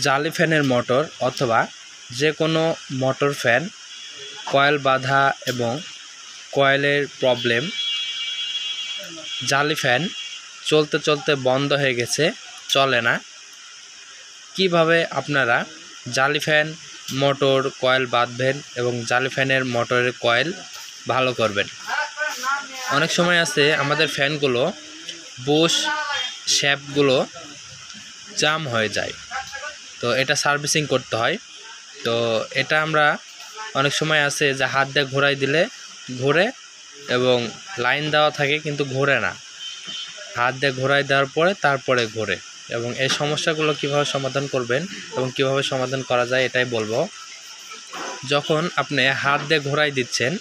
জালি ফ্যানের মোটর অথবা যে কোনো মোটর ফ্যান কয়েল বাঁধা এবং কয়েলের প্রবলেম, জালি ফ্যান চলতে চলতে বন্ধ হয়ে গেছে, চলে না। কিভাবে আপনারা জালি ফ্যান মোটর কয়েল বাঁধবেন এবং জালি ফ্যানের মোটরের কয়েল ভালো করবেন। অনেক সময় আছে আমাদের ফ্যানগুলো বুশ শ্যাফটগুলো জাম হয়ে যায়, তো এটা সার্ভিসিং করতে হয়। তো এটা আমরা অনেক সময় আছে যে হাত দিয়ে ঘোরাই দিলে ঘোরে এবং লাইন দেওয়া থাকে কিন্তু ঘোরে না, হাত দিয়ে ঘোরাই দেওয়ার পরে তারপরে ঘোরে। এবং এই সমস্যাগুলো কিভাবে সমাধান করবেন এবং কিভাবে সমাধান করা যায় এটাই বলবো। যখন আপনি হাত দিয়ে ঘোরাই দিচ্ছেন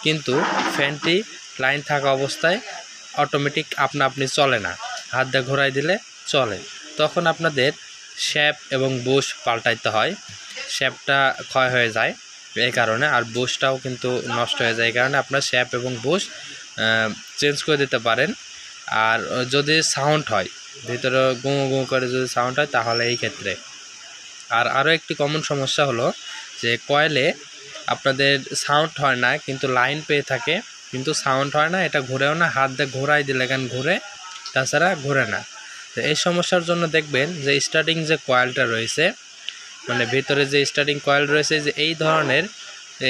কিন্তু ফ্যানটি লাইন থাকা অবস্থায় অটোমেটিক আপনি চলে না, হাত দিয়ে ঘোরাই দিলে চলে, তখন আপনাদের শ্যাফট এবং বুশ পাল্টাইতে হয়। শ্যাফটটা ক্ষয় হয়ে যায় এই কারণে, আর বুশটাও কিন্তু নষ্ট হয়ে যায় এই কারণে আপনার শ্যাফট এবং বুশ চেঞ্জ করে দিতে পারেন। আর যদি সাউন্ড হয়, ভিতরে গুঁ গুঁ করে যদি সাউন্ড হয় তাহলে এই ক্ষেত্রে। আর আরও একটি কমন সমস্যা হলো যে কয়েলে আপনাদের সাউন্ড হয় না কিন্তু লাইন পেয়ে থাকে, কিন্তু সাউন্ড হয় না, এটা ঘুরেও না, হাত দিয়ে ঘোরাই দিলে কেন ঘুরে, তাছাড়া ঘুরে না। তো এই সমস্যার জন্য দেখবেন যে স্টার্টিং যে কয়েলটা রয়েছে, মানে ভিতরে যে স্টার্টিং কয়েল রয়েছে, যে এই ধরনের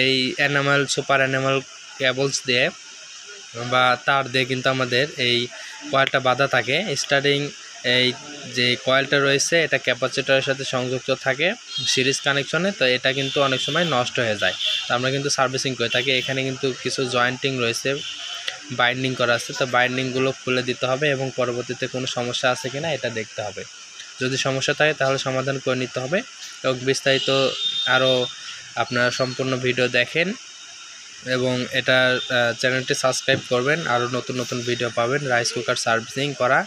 এই অ্যানিমাল সুপার অ্যানিমাল কেবলস দিয়ে বা তার দিয়ে কিন্তু আমাদের এই কয়েলটা বাঁধা থাকে। স্টার্টিং এই যে কয়েলটা রয়েছে এটা ক্যাপাসিটরের সাথে সংযুক্ত থাকে সিরিজ কানেকশনে, তো এটা কিন্তু অনেক সময় নষ্ট হয়ে যায়, তো আমরা কিন্তু সার্ভিসিং করে থাকি। এখানে কিন্তু কিছু জয়েন্টিং রয়েছে, বাইন্ডিং করা আছে, তো বাইন্ডিংগুলো খুলে দিতে হবে এবং পরবর্তীতে কোনো সমস্যা আছে কিনা এটা দেখতে হবে। যদি সমস্যা থাকে তাহলে সমাধান করে নিতে হবে। এবং বিস্তারিত আরও আপনারা সম্পূর্ণ ভিডিও দেখেন এবং এটা চ্যানেলটি সাবস্ক্রাইব করবেন, আরও নতুন নতুন ভিডিও পাবেন। রাইস কুকার সার্ভিসিং করা,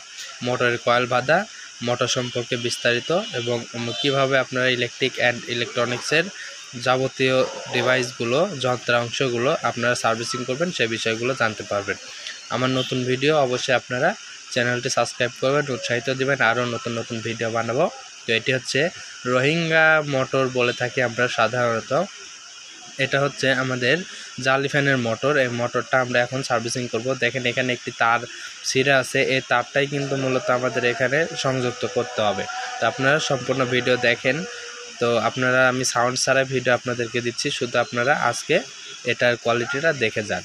মোটরের কয়েল বাঁধা, মোটর সম্পর্কে বিস্তারিত এবং কিভাবে আপনারা ইলেকট্রিক অ্যান্ড ইলেকট্রনিক্সের যাবতীয় ডিভাইসগুলো, যন্ত্রাংশগুলো আপনারা সার্ভিসিং করবেন সেই বিষয়গুলো জানতে পারবেন। আমার নতুন ভিডিও অবশ্যই আপনারা চ্যানেলটি সাবস্ক্রাইব করবেন, উৎসাহিত দিবেন, আরও নতুন নতুন ভিডিও বানাবো। তো এটি হচ্ছে রোহিঙ্গা মোটর বলে থাকি আমরা সাধারণত। এটা হচ্ছে আমাদের জালি ফ্যানের মোটর, এই মোটরটা আমরা এখন সার্ভিসিং করব। দেখেন এখানে একটি তার ছিঁড়ে আছে, এই তারটাই কিন্তু মূলত আমাদের এখানে সংযুক্ত করতে হবে। তো আপনারা সম্পূর্ণ ভিডিও দেখেন। তো আপনারা আমি সাউন্ড ছাড়া ভিডিও আপনাদেরকে দিচ্ছি, শুধু আপনারা আজকে এটার কোয়ালিটিটা দেখে যান।